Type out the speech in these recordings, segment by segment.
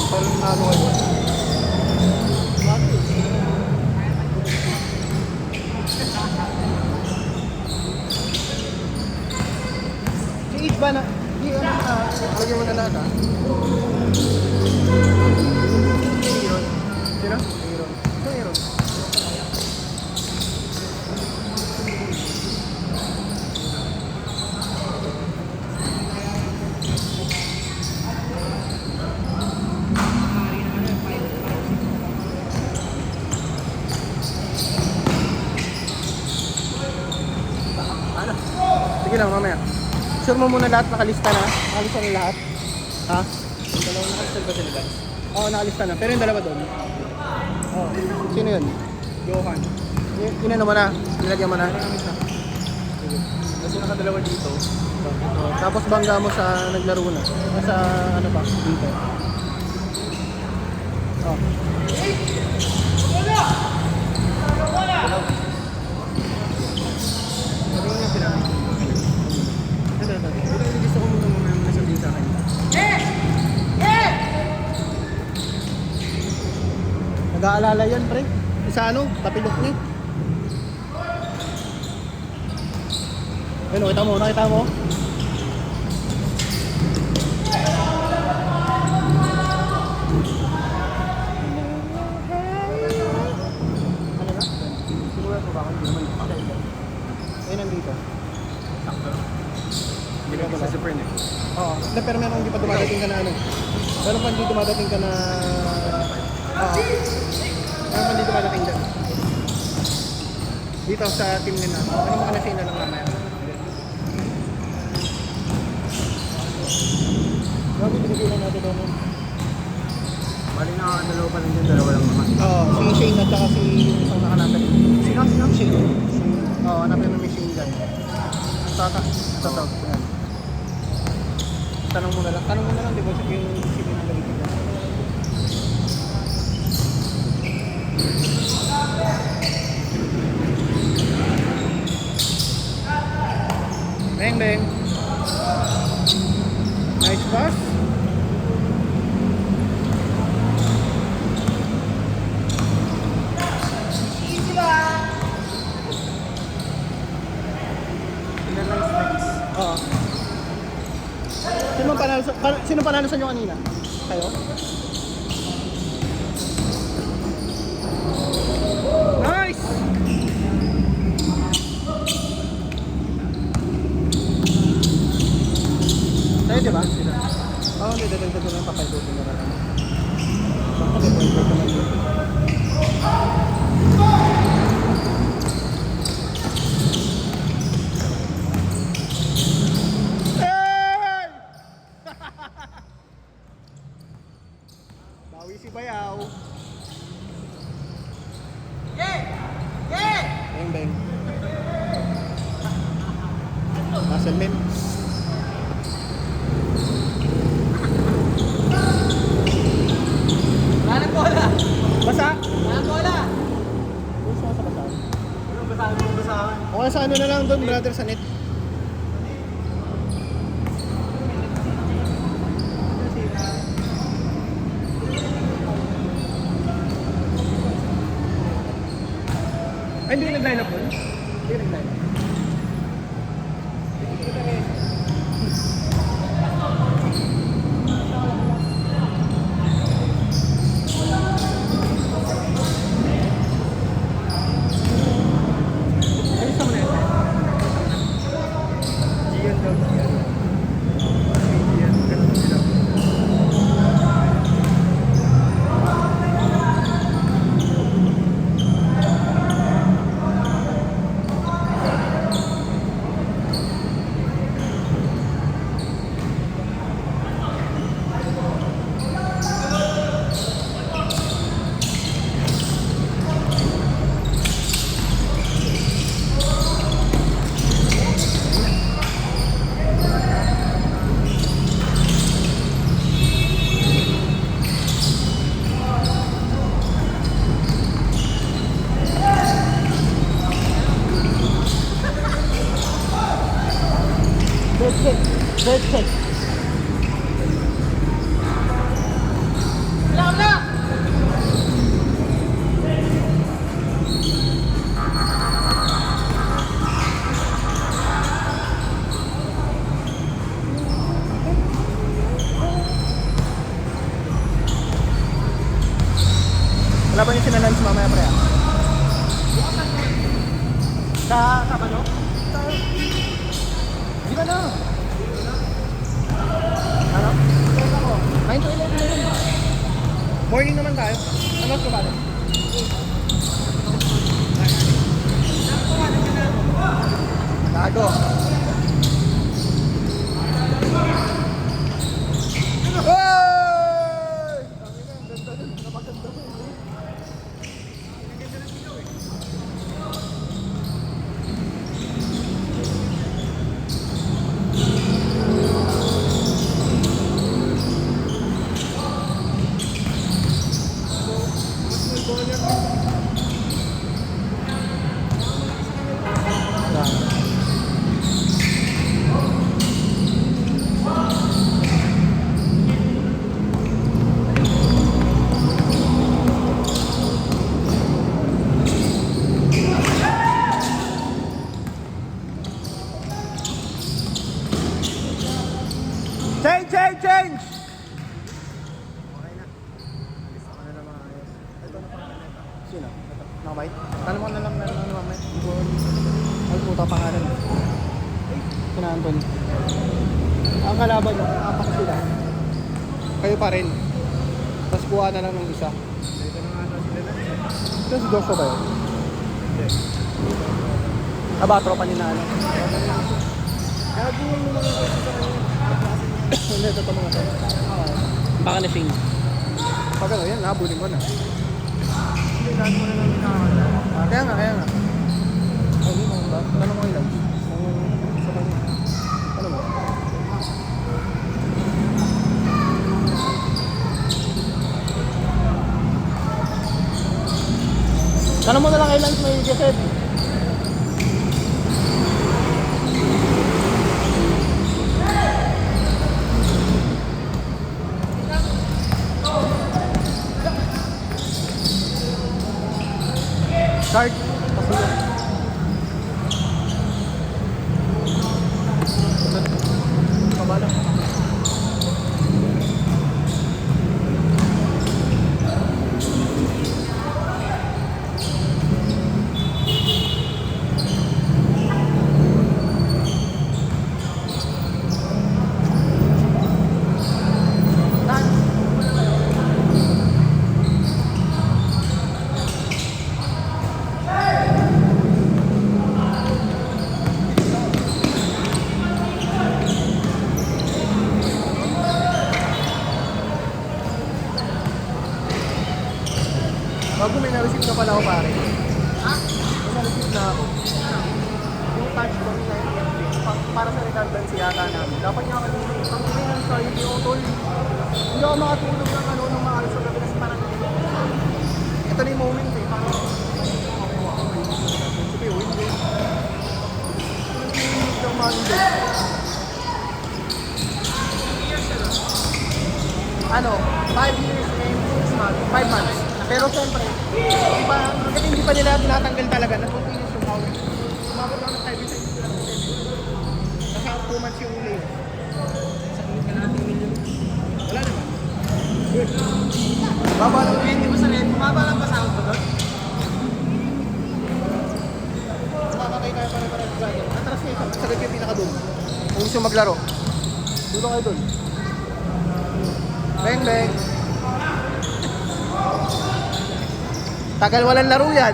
Parang nalo kayo. Si Itch ba na? Hindi ano na. Lagyan mo na lahat ah. Aaron. Sino? Aaron. Ito Aaron. Sige lang, mamaya. Sure mo muna lahat, nakalista na. Nakalista na lahat. Ha? Yung dalawang nakalista ba sila guys? Oo, nakalista na. Pero yung dalawa doon. Oo. Sino yun? Johan. Inano mo na? Nilagyan mo na? Sige. Kasi nakadalawa dito. Tapos bangga mo sa naglaro na. Sa ano ba? Dito. Oh. Gusto ko muna nasabihin sa akin. Nag-aalala yan, pre. Sa ano? Tapilok niya. Ayun, nakita mo? Nakita mo? Ano na? Siguro ko ba ako hindi naman pakailan. Ayun, nandito. Sakto. Hindi ka sa super net. Oo. Pero meron hindi pa dumadating ka na ano. Meron pa hindi dumadating ka na... Oo. Meron pa hindi dumadating dyan. Dito sa team nila. Ano mga nasina lang mamaya. Grabe, binigyan natin doon. Bali na dalawa pa rin dyan, dalawa lang naman. Oo, si Shane at saka si isang nakanatan. Sino? Shane. Oo, hanapin mo may Shane dyan. Tatawag. Tanong mo na lang, di ba yung sino na lagi dyan. Bang bang. Nice pass. Oo. Sino panalo sa inyo kanina? Kayo? Nice! Tayo diba? Oo, hindi. Dadagdag ko lang papaydutin na lang. Baka may point naman dito. Bawi si Bayaw. Bang bang. Muscle men. Walang bola. Basa? Walang bola. Gusto mo sa basahan? Basahan. Okay, sa ano na lang doon, brother, sa net. Ay, hindi nag-line up doon? Hindi nag-line up. Laban yung sinalans mamaya pre. Sa ano? Di ba na? Ano? 9 to 11 na yun. Morning naman tayo. Ano mas kumano? Gago. Change! Okay na. Alis ako na lang mga ayos. Ito na pangalan. Sino? Ito. Nakabay? Tanong mo na lang na mamaya. Ay, puta pangalan. Sina Anton. Ang kalaban nyo, apak sila. Kayo pa rin. Tapos kuha na lang ng isa. Ito na nga na sila na. Ito si Joshua ba yun? Hindi. Aba, tropa ni na ano. Gago mo mga kasi sa kanya. Hindi, ito mga ito. Baka na Shane. Pag ano yan, nabulin ko na. Hindi, lahat mo na lang nakakala. Kaya nga. Hindi mo ba? Tanong mo ilan? Sa kanya. Ano mo? Tanong mo na lang ilan may Jesed. Start. Pabala. Bago may na-receive na pala ako pare. Ha? May na-receive na ako. Yung touch ko na para sa redundancy yata namin. Dapat niya ako dito. Ang may ng sorry ko tol. Hindi ako makatulog ng ano nung maalas sa gabi kasi parang ito na yung moment eh. Parang sige, wait. Hindi ako makatulog. Ano? 5 years and 6 months. 5 months. Pero siyempre, hindi pa nila tinatanggal talaga. Nag-continuous yung power. Sumabot ako ng 5 years and 6 months. Kasi 2 months yung uli. Sa kalating million. Wala naman. Good. Baba lang. Hindi mo sabihin, bumaba lang ba sound ko doon? Makakatay tayo para atras nyo ito. Sagad yung pinaka-doon. Kung gusto maglaro. Dito kayo doon. Bang! Tagal walang laro yan.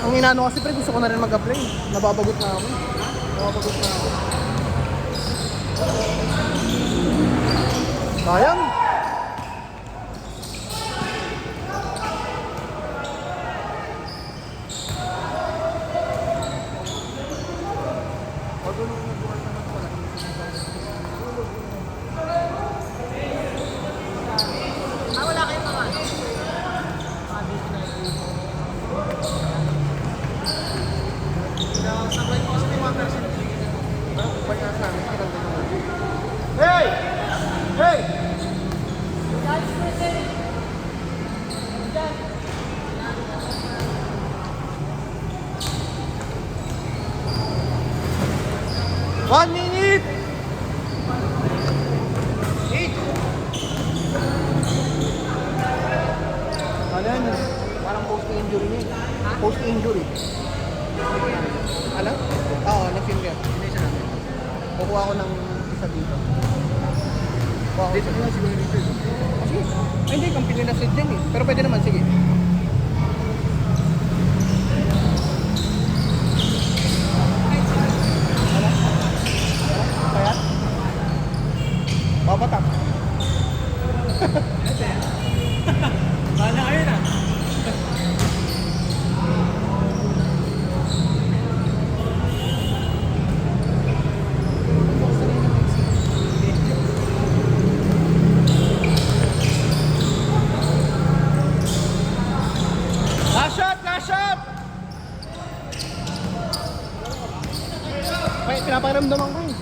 Ang inano kasi pre, gusto ko na rin mag-apply. Nababagot na ako. Sayang. Wala kayong mga ano? Sabay mo kasi mga person. Hey! Hey! One minute! Ano yan? Parang post-injury niya. Post-injury. Ano? Oo, nag-finger. Hindi siya namin. Kukuha ko ng isa dito. Kukuha ko dito na siguro dito. Sige. Ay, hindi. Company na set dyan eh. Pero pwede naman. Sige. Ano? Kaya? Babatak. Bala kayo na. Last shot! Last shot! May pinapakiramdaman ko eh.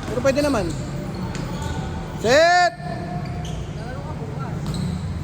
Pero pwede naman. Set!